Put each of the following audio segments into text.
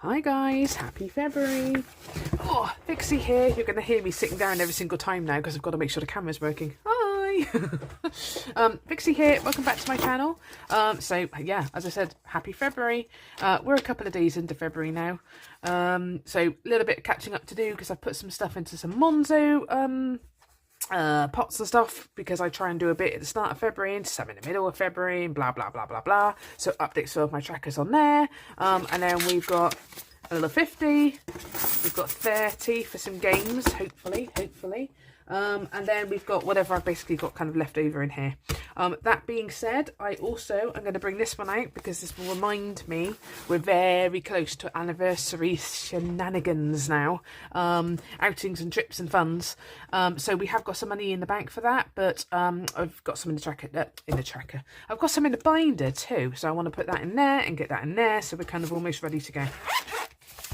Hi guys, happy February. Oh, Vixie here. You're going to hear me sitting down every single time now because I've got to make sure the camera's working. Hi! Vixie here, welcome back to my channel. So yeah, as I said, happy February. We're a couple of days into February now. So a little bit of catching up to do because I've put some stuff into some Monzo pots and stuff because I try and do a bit at the start of February and some in the middle of February and blah blah blah blah blah. So updates for my trackers on there, and then we've got a little 50, we've got 30 for some games, hopefully, and then we've got whatever I've basically got kind of left over in here. That being said, I also am going to bring this one out because this will remind me we're very close to anniversary shenanigans now, outings and trips and funds. So we have got some money in the bank for that, but I've got some in the tracker. I've got some in the binder too, so I want to put that in there and get that in there, so we're kind of almost ready to go.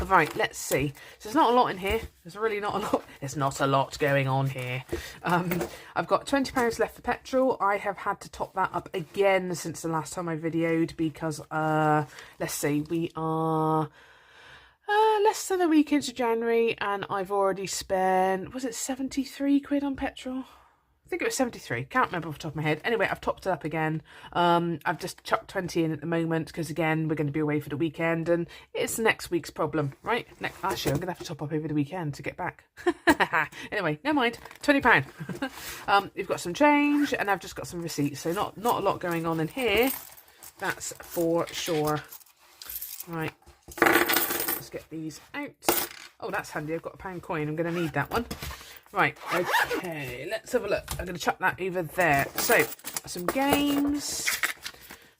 Right, let's see. So there's not a lot in here. There's really not a lot. There's not a lot going on here. I've got £20 left for petrol. I have had to top that up again since the last time I videoed because, let's see, we are less than a week into January and I've already spent, was it 73 quid on petrol? I think it was 73. Can't remember off the top of my head. Anyway, I've topped it up again. I've just chucked 20 in at the moment because, again, we're going to be away for the weekend and it's next week's problem, right? Actually, I'm going to have to top up over the weekend to get back. Anyway, never mind. £20. We've got some change and I've just got some receipts. So not a lot going on in here. That's for sure. Right. Let's get these out. Oh, that's handy. I've got a £1 coin. I'm going to need that one. Right, okay, let's have a look. I'm going to chuck that over there. So, some games,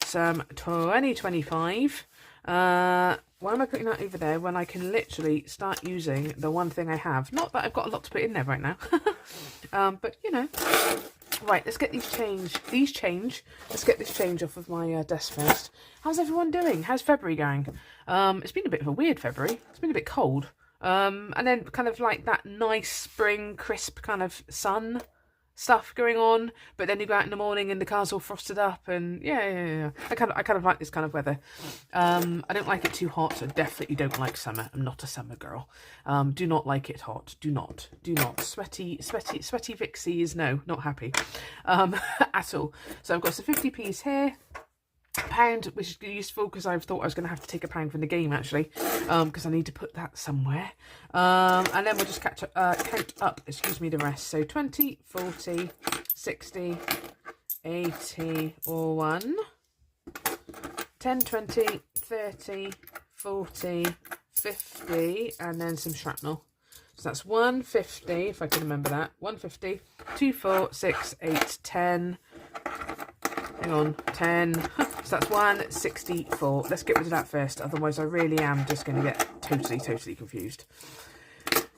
some 2025. Why am I putting that over there when I can literally start using the one thing I have? Not that I've got a lot to put in there right now. But, you know. Right, let's get these change. Let's get this change off of my desk first. How's everyone doing? How's February going? It's been a bit of a weird February. It's been a bit cold. And then kind of like that nice spring crisp kind of sun stuff going on, but then you go out in the morning and the car's all frosted up and yeah. I kind of like this kind of weather. I don't like it too hot, so definitely don't like summer. I'm not a summer girl. Do not like it hot. Do not. Sweaty Vixie is no, not happy at all. So I've got some 50p's here. £1, which is useful because I thought I was going to have to take £1 from the game actually, because I need to put that somewhere. And then we'll just count up, excuse me, the rest. So 20, 40, 60, 80, or 1, 10, 20, 30, 40, 50, and then some shrapnel. So that's 150, if I can remember that. 150, 2, 4, 6, 8, 10. Hang on, 10. So that's 164. Let's get rid of that first, otherwise I really am just going to get totally confused.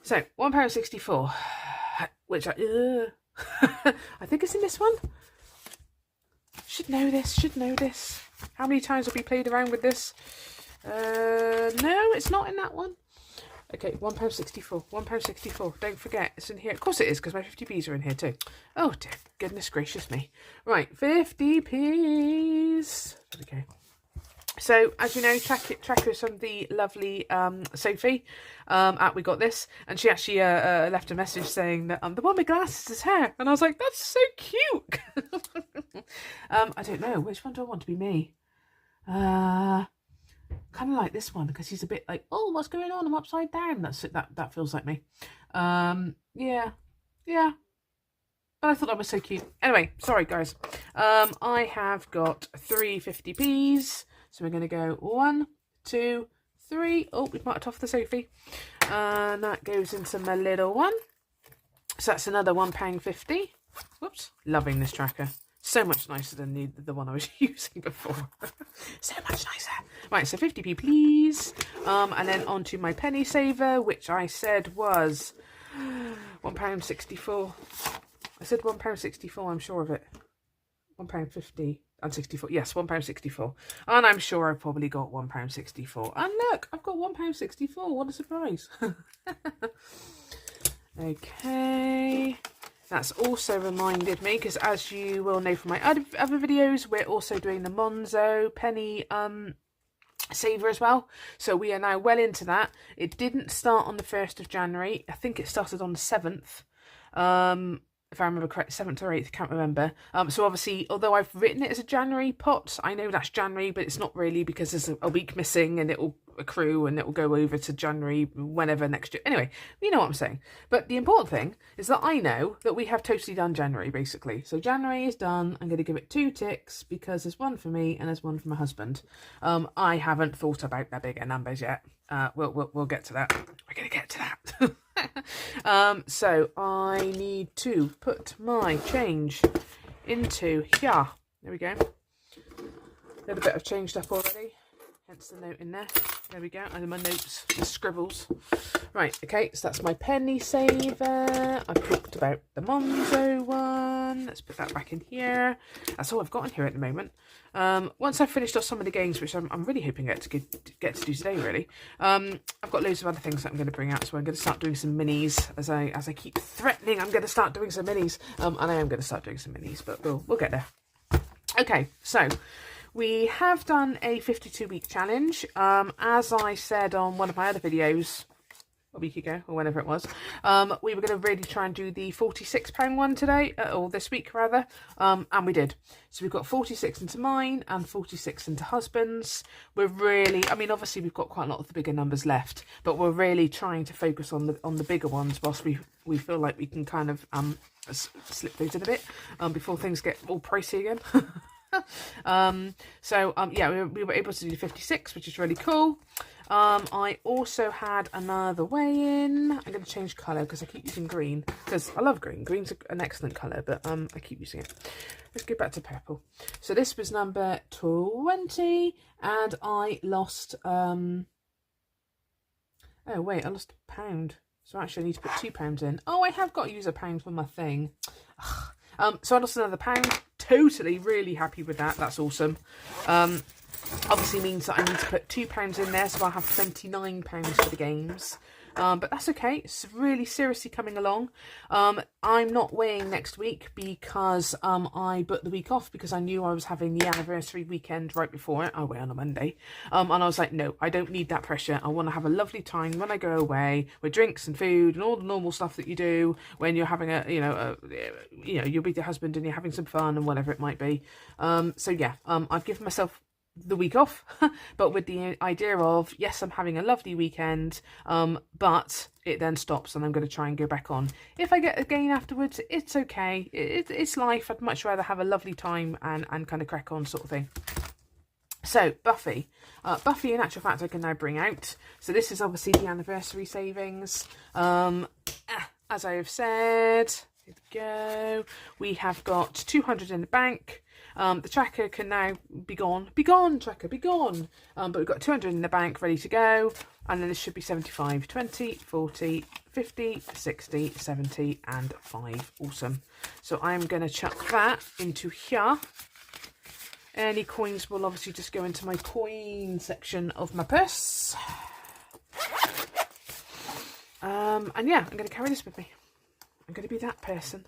So, £1.64, which I think it's in this one. Should know this. How many times have we played around with this? No, it's not in that one. Okay, £1.64. £1.64. Don't forget, it's in here. Of course it is, because my 50p's are in here too. Oh, dear goodness gracious me. Right, 50p's. Okay. So, as you know, trackers from the lovely Sophie We Got This. And she actually left a message saying that the one with glasses is her. And I was like, that's so cute. I don't know. Which one do I want to be me? Kind of like this one because he's a bit like, oh, what's going on? I'm upside down. That's it. That feels like me. Yeah. But I thought that was so cute. Anyway, sorry guys. I have got 3 50p's. So we're going to go 1, 2, 3. Oh, we've marked off the Sophie. And that goes into my little one. So that's another £1.50. Whoops. Loving this tracker. So much nicer than the one I was using before. So much nicer. Right, so 50p please. And then onto my penny saver, which I said was £1.64. I said £1.64, I'm sure of it. £1.50 and 64. Yes, £1.64. And I'm sure I've probably got £1.64. And look, I've got £1.64. What a surprise. Okay. That's also reminded me, because as you will know from my other videos, we're also doing the Monzo penny saver as well. So we are now well into that. It didn't start on the 1st of January. I think it started on the 7th. If I remember correct, 7th or 8th, I can't remember. So obviously, although I've written it as a January pot, I know that's January, but it's not really, because there's a week missing and it will accrue and it will go over to January whenever next year. Anyway, you know what I'm saying. But the important thing is that I know that we have totally done January, basically. So January is done. I'm going to give it 2 ticks because there's one for me and there's one for my husband. I haven't thought about the bigger numbers yet. We'll get to that. We're going to get to that. So I need to put my change into here. There we go. A little bit of changed up already, hence the note in there. There we go. And my notes, the scribbles. Right, okay, so that's my penny saver. I've talked about the Monzo one. Let's put that back in here. That's all I've got in here at the moment. Once I've finished off some of the games, which I'm really hoping to get to do today, really. I've got loads of other things that I'm going to bring out, so I'm going to start doing some minis as I keep threatening. I'm going to start doing some minis, and I am going to start doing some minis, but we'll get there. Okay, so we have done a 52-week challenge. As I said on one of my other videos a week ago, or whenever it was, we were going to really try and do the £46 one today, or this week rather, and we did. So we've got 46 into mine and 46 into husband's. We're really, I mean, obviously we've got quite a lot of the bigger numbers left, but we're really trying to focus on the bigger ones whilst we feel like we can kind of slip those in a bit before things get all pricey again. Yeah, we were able to do 56, which is really cool. I also had another weigh-in. I'm going to change colour because I keep using green, because I love green. Green's an excellent colour, but I keep using it. Let's go back to purple. So this was number 20, and I lost oh wait, I lost a pound. So actually I need to put £2 in. Oh, I have got to use a pound for my thing. So I lost another pound. Totally, really happy with that. That's awesome. Obviously means that I need to put £2 in there, so I'll have £29 for the games. But that's okay. It's really seriously coming along. I'm not weighing next week because I booked the week off because I knew I was having the anniversary weekend right before it. I weigh on a Monday. And I was like, no, I don't need that pressure. I want to have a lovely time when I go away with drinks and food and all the normal stuff that you do when you're having you're with your husband and you're having some fun and whatever it might be. So yeah, I've given myself the week off, but with the idea of, yes, I'm having a lovely weekend, but it then stops and I'm going to try and go back on. If I get a gain afterwards, it's okay. It's life. I'd much rather have a lovely time and kind of crack on, sort of thing. So Buffy in actual fact I can now bring out. So this is obviously the anniversary savings. As I have said, here we go. We have got 200 in the bank. The tracker can now be gone. Be gone, tracker, be gone. But we've got 200 in the bank ready to go. And then this should be 75, 20, 40, 50, 60, 70 and 5. Awesome. So I'm going to chuck that into here. Any coins will obviously just go into my coin section of my purse. And yeah, I'm going to carry this with me. I'm going to be that person.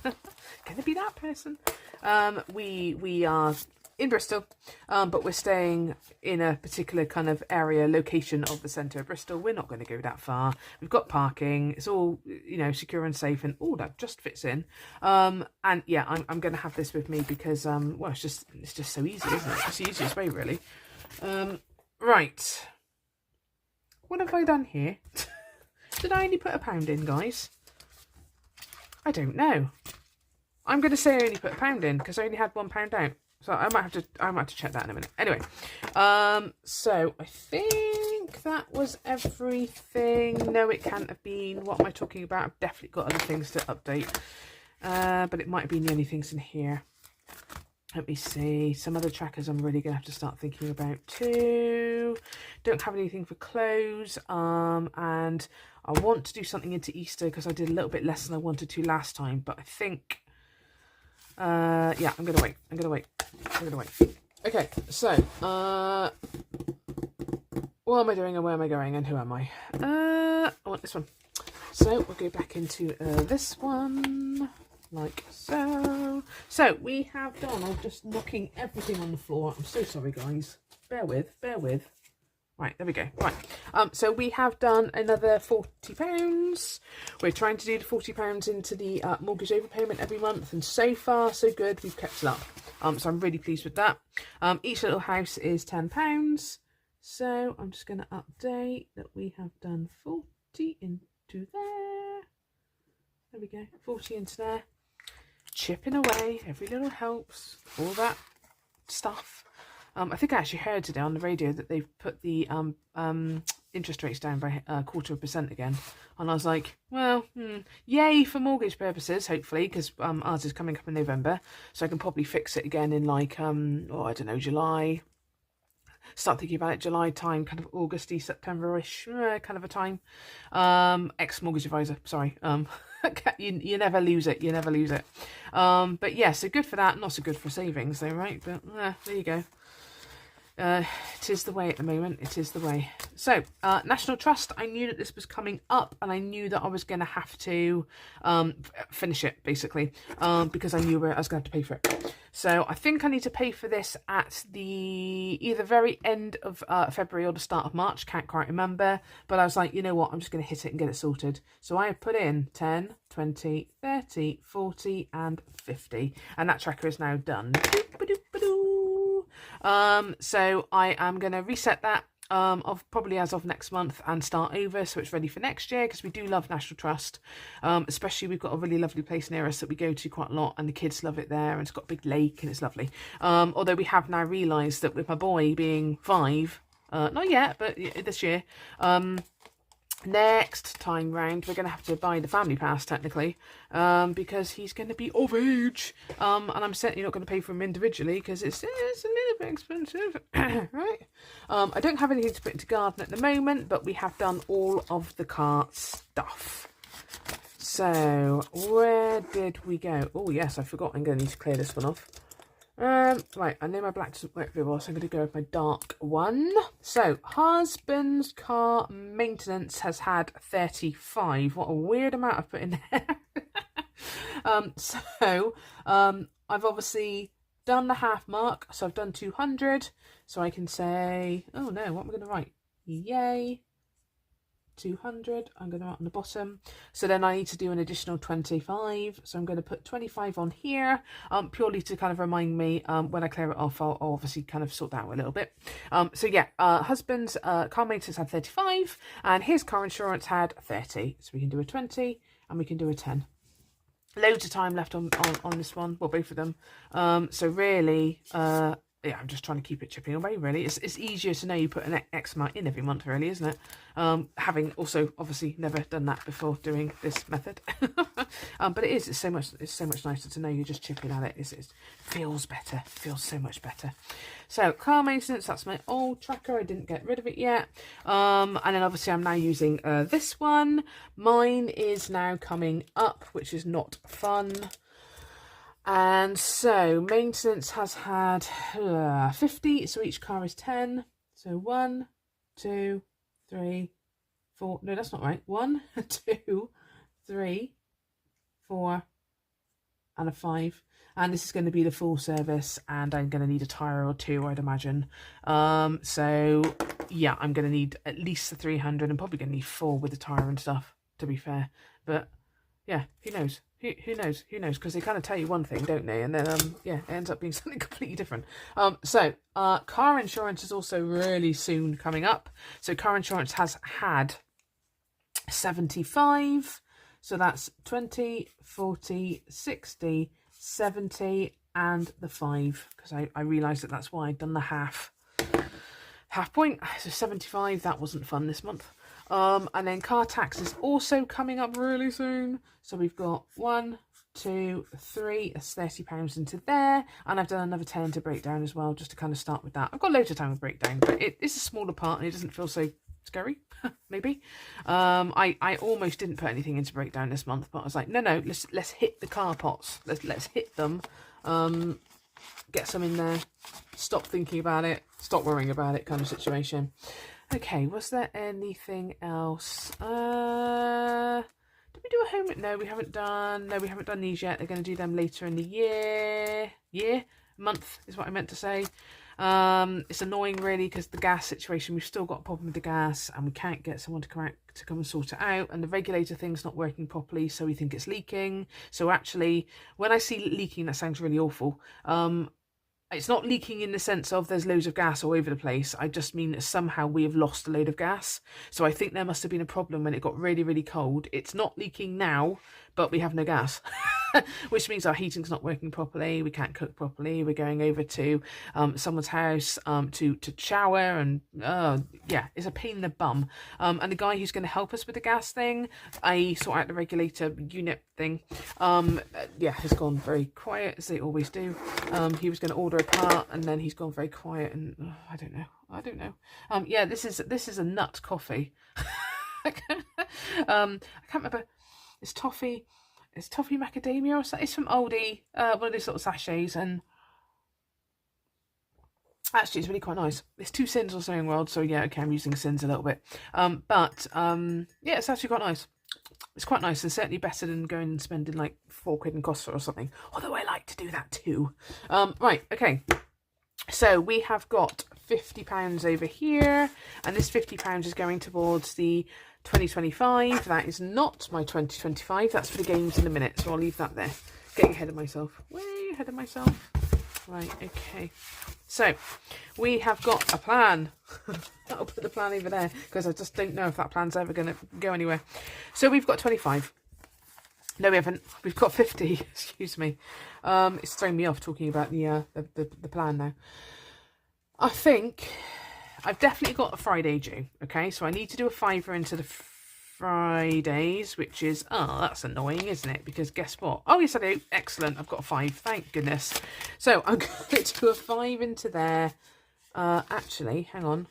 Going to be that person. We are in Bristol, but we're staying in a particular kind of area, location of the centre of Bristol. We're not going to go that far. We've got parking. It's all, secure and safe, and all that just fits in. And yeah, I'm going to have this with me because, well, it's just so easy, isn't it? It's the easiest way, really. Right. What have I done here? Did I only put £1 in, guys? I don't know. I'm going to say I only put £1 in because I only had £1 out. So I might have to check that in a minute. Anyway, so I think that was everything. No, it can't have been. What am I talking about? I've definitely got other things to update. But it might have been the only things in here. Let me see. Some other trackers I'm really going to have to start thinking about too. Don't have anything for clothes. And I want to do something into Easter because I did a little bit less than I wanted to last time. But I think... yeah, I'm going to wait. Okay, so, what am I doing and where am I going and who am I? I want this one. So, we'll go back into this one, like so. So, we have done, I'm just knocking everything on the floor. I'm so sorry, guys. Bear with. Right, there we go. Right, so we have done another £40. We're trying to do the £40 into the mortgage overpayment every month, and so far so good. We've kept it up, so I'm really pleased with that. Each little house is £10, so I'm just going to update that we have done 40 into there. There we go, 40 into there. Chipping away, every little helps, all that stuff. I think I actually heard today on the radio that they've put the interest rates down by 0.25% again. And I was like, well, yay for mortgage purposes, hopefully, because ours is coming up in November. So I can probably fix it again in like, I don't know, July. Start thinking about it July time, kind of Augusty, September-ish, kind of a time. Ex-mortgage advisor, sorry. You never lose it, but yeah, so good for that, not so good for savings though, right? But there you go. It is the way at the moment. It is the way. So, National Trust, I knew that this was coming up, and I knew that I was going to have to finish it, basically, because I knew I was going to have to pay for it. So, I think I need to pay for this at the either very end of February or the start of March. Can't quite remember. But I was like, you know what? I'm just going to hit it and get it sorted. So, I have put in 10, 20, 30, 40, and 50. And that tracker is now done. So I am going to reset that probably as of next month and start over, so it's ready for next year, because we do love National Trust. Especially we've got a really lovely place near us that we go to quite a lot, and the kids love it there, and it's got a big lake and it's lovely. Although we have now realised that with my boy being 5, not yet, but this year, next time round we're going to have to buy the family pass technically, because he's going to be of age, and I'm certainly not going to pay for him individually because it's a little bit expensive. Right. I don't have anything to put into garden at the moment, but we have done all of the cart stuff. So where did we go? Oh yes, I forgot. I'm going to need to clear this one off. Right, I know my black doesn't work very well, so I'm going to go with my dark one. So, husband's car maintenance has had 35. What a weird amount I've put in there. I've obviously done the half mark, so I've done 200. So I can say, oh no, what am I going to write? Yay. 200. I'm going to write on the bottom. So then I need to do an additional 25. So I'm going to put 25 on here, purely to kind of remind me when I clear it off, I'll obviously kind of sort that out a little bit. So yeah, husband's car maintenance had 35 and his car insurance had 30. So we can do a 20 and we can do a 10. Loads of time left on this one, well, both of them. So really, yeah, I'm just trying to keep it chipping away, really. It's easier to know you put an X amount in every month, really, isn't it? Having also obviously never done that before doing this method. But it's so much nicer to know you're just chipping at it. It feels better. It feels so much better. So car maintenance, that's my old tracker. I didn't get rid of it yet. And then obviously I'm now using this one. Mine is now coming up, which is not fun. And so maintenance has had 50, so each car is 10. So 1, 2, 3, 4. No, that's not right. 1, 2, 3, 4, and a 5. And this is going to be the full service, and I'm going to need a tyre or two, I'd imagine. So yeah, I'm going to need at least the 300. I'm probably going to need 4 with the tyre and stuff, to be fair. But yeah, who knows? Who knows? Who knows? Because they kind of tell you one thing, don't they? And then, yeah, it ends up being something completely different. Car insurance is also really soon coming up. So car insurance has had 75. So that's 20, 40, 60, 70, and the 5. Because I realised that that's why I'd done the half point. So 75, that wasn't fun this month. And then car tax is also coming up really soon. So we've got 1, 2, 3, that's £30 into there. And I've done another 10 into breakdown as well, just to kind of start with that. I've got loads of time with breakdown, but it's a smaller part and it doesn't feel so scary, maybe. I almost didn't put anything into breakdown this month, but I was like, no, let's hit the car pots. Let's hit them. Get some in there. Stop thinking about it. Stop worrying about it kind of situation. Okay, was there anything else? Did we do a home? No, we haven't done these yet. They're going to do them later in the year. Month is what I meant to say. It's annoying really because the gas situation, we've still got a problem with the gas and we can't get someone to come out to come and sort it out, and the regulator thing's not working properly, so we think it's leaking. So actually, when I see leaking, that sounds really awful. It's not leaking in the sense of there's loads of gas all over the place. I just mean that somehow we have lost a load of gas. So I think there must have been a problem when it got really, really cold. It's not leaking now, but we have no gas, which means our heating's not working properly. We can't cook properly. We're going over to someone's house to shower, and yeah, it's a pain in the bum. And the guy who's going to help us with the gas thing, I sort out the regulator unit thing, yeah, has gone very quiet, as they always do. He was going to order a part, and then he's gone very quiet, and I don't know. Yeah, this is a nut coffee. I can't remember. It's toffee macadamia or something. It's from Aldi, one of those little sachets, and actually it's really quite nice. It's 2 cents or so in world, so yeah, okay, I'm using cents a little bit. But yeah, it's actually quite nice. It's quite nice, and certainly better than going and spending like £4 in Costa or something. Although I like to do that too. Right, okay. So we have got £50 over here, and this £50 is going towards the 2025. That is not my 2025. That's for the games in a minute, so I'll leave that there. Getting ahead of myself. Way ahead of myself. Right, okay. So we have got a plan. I'll put the plan over there because I just don't know if that plan's ever going to go anywhere. So we've got 25. No, we haven't. We've got 50. Excuse me. It's thrown me off talking about the plan now. I think I've definitely got a Friday due. Okay, so I need to do a fiver into the Fridays, which is, oh, that's annoying, isn't it? Because guess what? Oh, yes, I do. Excellent. I've got a 5. Thank goodness. So I'm going to do a 5 into there. Actually, hang on.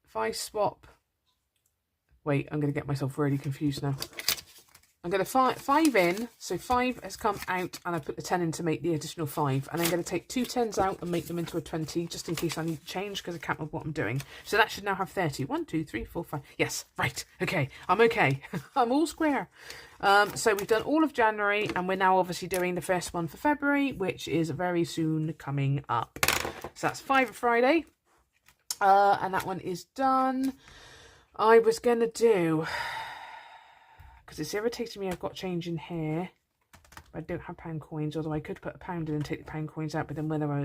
If I swap, wait, I'm going to get myself really confused now. I'm going to 5 in, so 5 has come out, and I put the 10 in to make the additional 5. And I'm going to take 2 10s out and make them into a 20, just in case I need to change, because I can't remember what I'm doing. So that should now have 30. 1, 2, 3, 4, 5. Yes, right. Okay, I'm okay. I'm all square. So we've done all of January, and we're now obviously doing the first one for February, which is very soon coming up. So that's 5 Friday, and that one is done. I was going to do, because it's irritating me, I've got change in here. I don't have pound coins, although I could put a pound in and take the pound coins out, but then whether I...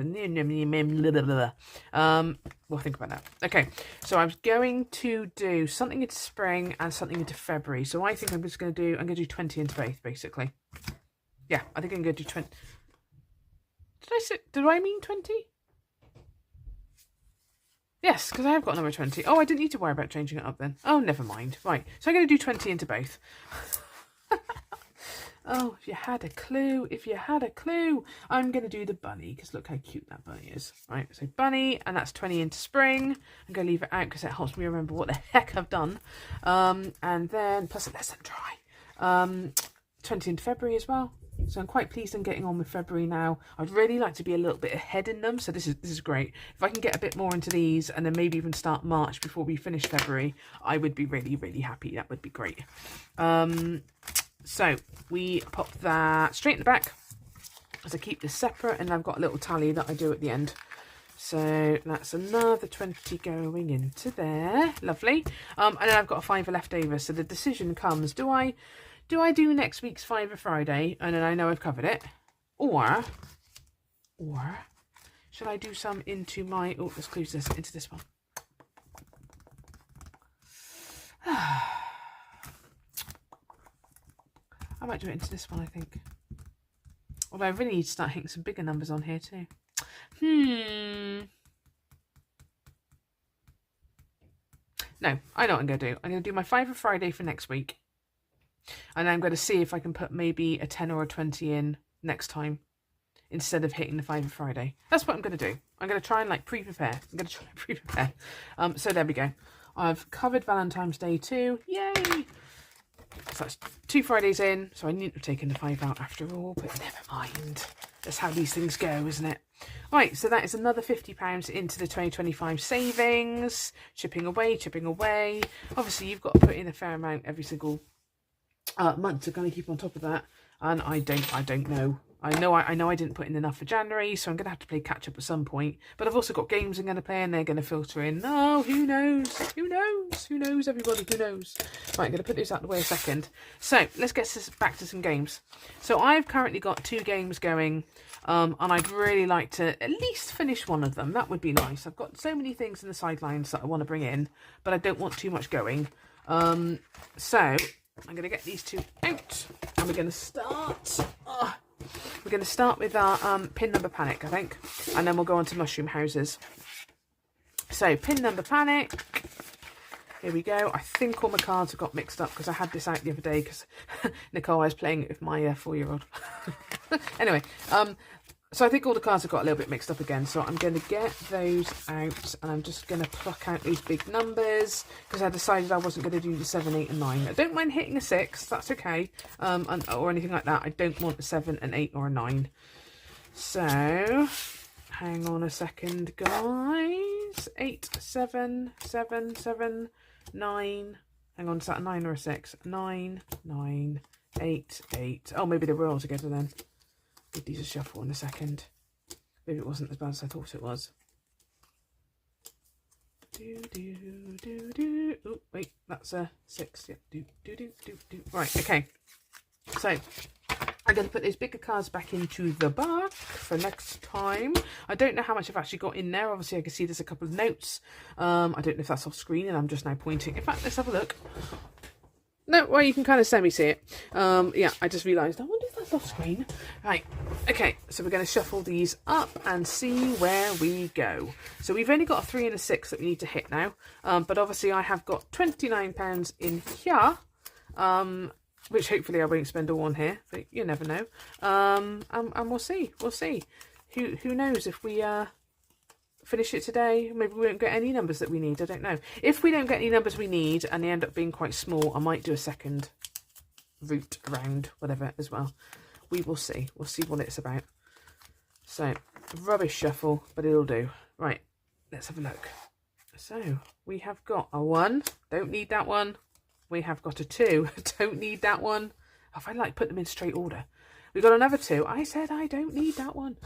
we'll think about that. Okay, so I was going to do something into spring and something into February. So I think I'm just going to do, I'm going to do 20 into both, basically. Yeah, I think I'm going to do 20. Did I mean 20? Yes, because I have got number 20. Oh, I didn't need to worry about changing it up then. Oh, never mind. Right, so I'm going to do 20 into both. Oh, if you had a clue, I'm going to do the bunny, because look how cute that bunny is. Right, so bunny, and that's 20 into spring. I'm going to leave it out because it helps me remember what the heck I've done. And then, plus it lets them dry. 20 into February as well. So I'm quite pleased I'm getting on with February now. I'd really like to be a little bit ahead in them, so this is great. If I can get a bit more into these and then maybe even start March before we finish February, I would be really, really happy. That would be great. So we pop that straight in the back, as I keep this separate, and I've got a little tally that I do at the end. So that's another 20 going into there. Lovely. And then I've got a 5 left over. So the decision comes, do I do next week's 5 Friday, and then I know I've covered it? Or should I do some into my... Oh, let's close this, into this one. I might do it into this one, I think. Although I really need to start hitting some bigger numbers on here too. No, I know what I'm going to do. I'm going to do my 5 Friday for next week. And I'm going to see if I can put maybe a 10 or a 20 in next time, instead of hitting the 5 Friday. That's what I'm going to do. I'm going to try and like pre-prepare. So there we go. I've covered Valentine's Day too. Yay! So that's 2 Fridays in, so I needn't have taken the 5 out after all, but never mind. That's how these things go, isn't it? Right, so that is another £50 into the 2025 savings. Chipping away. Obviously, you've got to put in a fair amount every single month to kind of keep on top of that. And I don't know I know I didn't put in enough for January, so I'm going to have to play catch up at some point. But I've also got games I'm going to play, and they're going to filter in. Oh, who knows? Who knows? Who knows, everybody? Who knows? Right, I'm going to put this out of the way a second. So let's get back to some games. So I've currently got 2 games going, and I'd really like to at least finish one of them. That would be nice. I've got so many things in the sidelines that I want to bring in, but I don't want too much going. So I'm going to get these 2 out, and we're going to start. We're going to start with our pin number panic, I think, and then we'll go on to mushroom houses. So pin number panic. Here we go. I think all my cards have got mixed up because I had this out the other day because Nicole, I was playing it with my 4-year-old. Anyway, so I think all the cards have got a little bit mixed up again. So I'm going to get those out, and I'm just going to pluck out these big numbers because I decided I wasn't going to do the 7, 8 and 9. I don't mind hitting a 6, that's okay, or anything like that. I don't want a 7, an 8 or a 9. So hang on a second, guys. 8, 7, 7, 7, 9. Hang on, is that a 9 or a 6? 9, 9, 8, 8. Oh, maybe they were all together then. Give these a shuffle in a second. Maybe it wasn't as bad as I thought it was. Oh, wait, that's a 6. Yeah. Right, okay. So I'm going to put those bigger cards back into the back for next time. I don't know how much I've actually got in there. Obviously, I can see there's a couple of notes. I don't know if that's off screen, and I'm just now pointing. In fact, let's have a look. No, well, you can kind of semi-see it. Yeah, I just realised, I wonder if that's off screen. Right, okay, so we're going to shuffle these up and see where we go. So we've only got a 3 and a 6 that we need to hit now. But obviously I have got £29 in here, which hopefully I won't spend all on here, but you never know. And we'll see, Who knows if we finish it today? Maybe we won't get any numbers that we need. I don't know. If we don't get any numbers we need and they end up being quite small, I might do a second route around, whatever, as well. We will see. We'll see what it's about. So, rubbish shuffle, but it'll do. Right, let's have a look. So, we have got a 1. Don't need that one. We have got a 2. Don't need that one. Oh, if I like put them in straight order. We've got another 2. I said I don't need that one.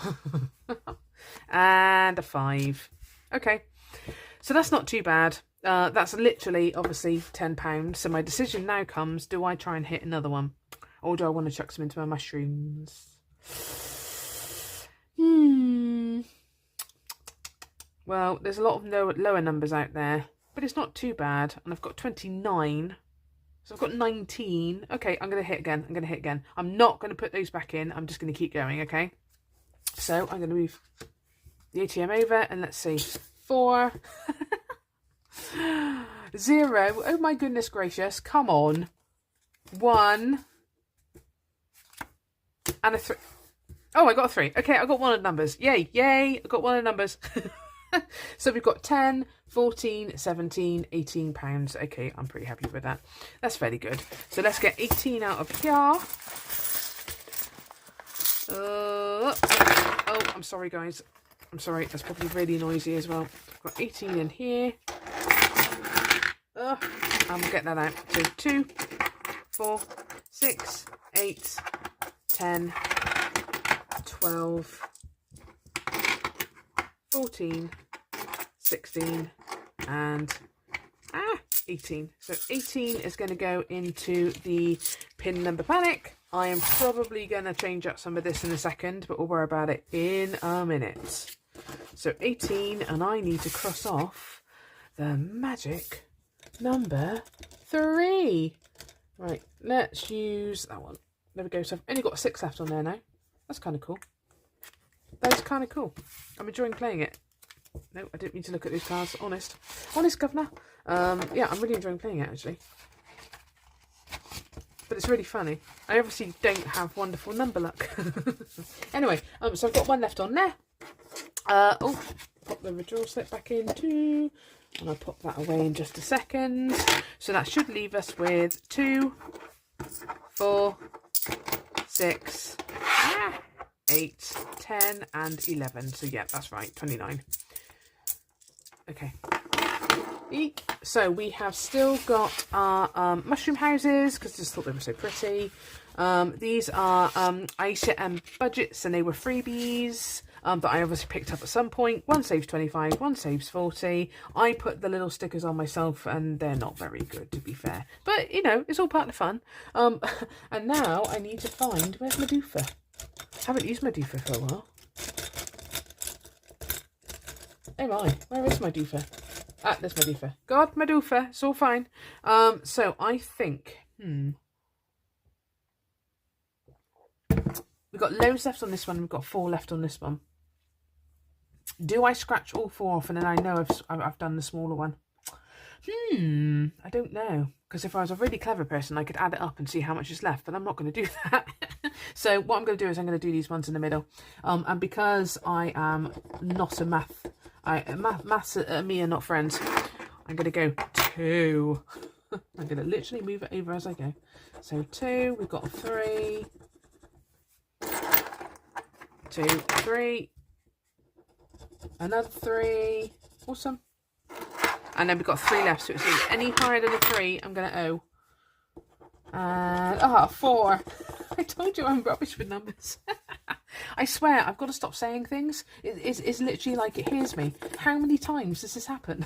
And a 5. Okay, so that's not too bad. That's literally, obviously, £10. So my decision now comes, do I try and hit another one? Or do I want to chuck some into my mushrooms? Well, there's a lot of lower numbers out there, but it's not too bad. And I've got 29. So I've got 19. Okay, I'm going to hit again. I'm not going to put those back in. I'm just going to keep going, okay? So I'm going to move the ATM over and let's see. 4. 0. Oh my goodness gracious. Come on. 1. And a 3. Oh, I got a 3. Okay, I got one of the numbers. Yay, I got one of the numbers. So we've got 10, 14, 17, £18. Okay, I'm pretty happy with that. That's fairly good. So let's get 18 out of here. Oh, I'm sorry, guys. I'm sorry. That's probably really noisy as well. I've got 18 in here. And we'll get that out. So 2, 4, 6, 8, 10, 12, 14, 16, and 18. So 18 is going to go into the pin number panic. I am probably going to change up some of this in a second, but we'll worry about it in a minute. So 18, and I need to cross off the magic number 3. Right, let's use that one. There we go. So I've only got 6 left on there now. That's kind of cool. That's kind of cool. I'm enjoying playing it. No, I didn't mean to look at these cards. Honest, governor. Yeah, I'm really enjoying playing it, actually. But it's really funny. I obviously don't have wonderful number luck. Anyway, so I've got 1 left on there. Oh, pop the withdrawal slip back in too. And I'll pop that away in just a second. So that should leave us with 2, 4, 6, 8, 10 and 11. So yeah, that's right, 29. Okay. Eek. So we have still got our mushroom houses, because I just thought they were so pretty. These are Aisha and Budgets, and they were freebies that I obviously picked up at some point. One saves 25, one saves 40. I put the little stickers on myself, and they're not very good, to be fair. But, you know, it's all part of the fun. And now I need to find... Where's Medufa? I haven't used Medufa for a while. Oh my, where is Medufa? Ah, there's Medufa. God, Medufa, it's all fine. So I think... We've got loads left on this one. We've got 4 left on this one. Do I scratch all 4 off and then I know I've done the smaller one? I don't know. Because if I was a really clever person, I could add it up and see how much is left. But I'm not going to do that. So what I'm going to do is I'm going to do these ones in the middle. And because I am not a maths me are not friends, I'm going to go 2. I'm going to literally move it over as I go. So 2, we've got 3. 2, 3, another 3, awesome. And then we've got 3 left, so it's any higher than a 3, I'm going to owe. And, 4. I told you I'm rubbish with numbers. I swear, I've got to stop saying things. It's literally like it hears me. How many times does this happen?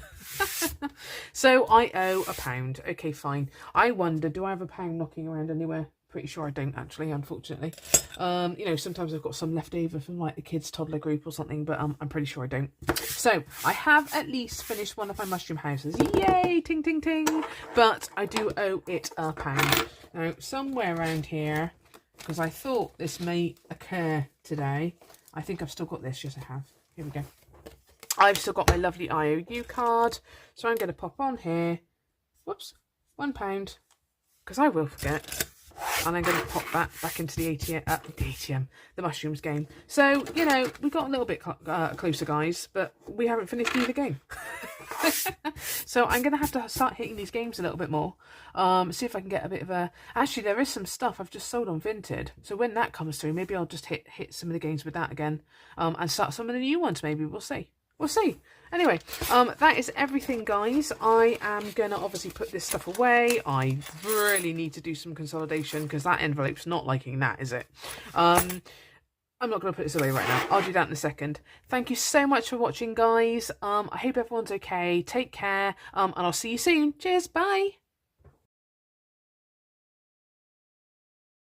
So I owe £1. Okay, fine. I wonder, do I have £1 knocking around anywhere? Pretty sure I don't, actually, unfortunately. You know, sometimes I've got some left over from like the kids' toddler group or something, but I'm pretty sure I don't. So I have at least finished one of my mushroom houses. Yay! Ting, ting, ting. But I do owe it £1. Now, somewhere around here, because I thought this may occur today. I think I've still got this. Yes, I have. Here we go. I've still got my lovely IOU card. So I'm going to pop on here. Whoops. £1. Because I will forget. And I'm going to pop that back into the ATM, the mushrooms game. So, you know, we got a little bit closer, guys, but we haven't finished either game. So I'm going to have to start hitting these games a little bit more. See if I can get a bit of a... Actually, there is some stuff I've just sold on Vinted. So when that comes through, maybe I'll just hit some of the games with that again. And start some of the new ones, maybe. We'll see. We'll see. Anyway, that is everything, guys. I am going to obviously put this stuff away. I really need to do some consolidation because that envelope's not liking that, is it? I'm not going to put this away right now. I'll do that in a second. Thank you so much for watching, guys. I hope everyone's okay. Take care, and I'll see you soon. Cheers. Bye.